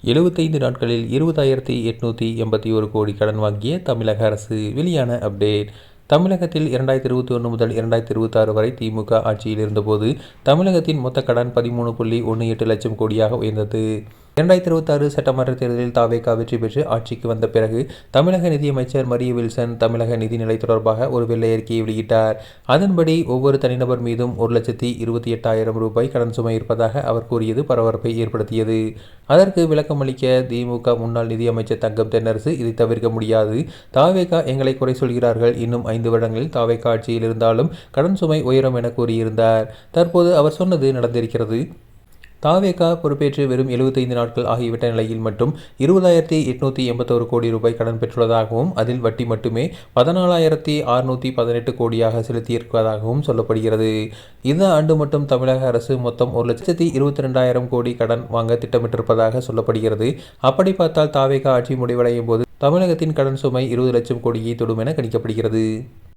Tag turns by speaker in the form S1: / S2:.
S1: 75 நாட்களில் 20,881 கோடி கடன் வாங்கிய தமிழக அரசு. வெளியான அப்டேட். தமிழகத்தில் 2021 முதல் 2026 வரை திமுக ஆட்சியில் இருந்தபோது தமிழகத்தின் மொத்த கடன் 13.18 லட்சம் கோடியாக உயர்ந்தது. 2026 சட்டமன்ற தேர்தலில் தாவேகா வெற்றி பெற்று ஆட்சிக்கு வந்த பிறகு தமிழக நிதியமைச்சர் மரிய வில்சன் தமிழக நிதிநிலை தொடர்பாக ஒரு வெள்ளை அறிக்கையை வெளியிட்டார். அதன்படி ஒவ்வொரு தனிநபர் மீதும் 1,28,000 ரூபாய் கடன் சுமை இருப்பதாக அவர் கூறியது பரபரப்பை ஏற்படுத்தியது. அதற்கு விளக்கமளிக்க திமுக முன்னாள் நிதியமைச்சர் தங்கம் தென்னரசு, இதை தவிர்க்க முடியாது, தாவேகா எங்களை குறை சொல்கிறார்கள், இன்னும் 5 வருடங்களில் தாவேகா ஆட்சியில் இருந்தாலும் கடன் சுமை உயரும் என கூறியிருந்தார். தற்போது அவர் சொன்னது நடந்திருக்கிறது. தாவேகா பொறுப்பேற்று வெறும் 75 நாட்கள் ஆகிவிட்ட நிலையில் மட்டும் 20,881 கோடி ரூபாய் கடன் பெற்றுள்ளதாகவும் அதில் வட்டி மட்டுமே 14,618 கோடியாக செலுத்தியிருப்பதாகவும் சொல்லப்படுகிறது. இந்த ஆண்டு மட்டும் தமிழக அரசு மொத்தம் 1,22,000 கோடி கடன் வாங்க திட்டமிட்டிருப்பதாக சொல்லப்படுகிறது. அப்படி பார்த்தால் தாவேகா ஆட்சி முடிவடையும் போது தமிழகத்தின் கடன் சுமை 20 லட்சம் கோடியை தொடும் என கணிக்கப்படுகிறது.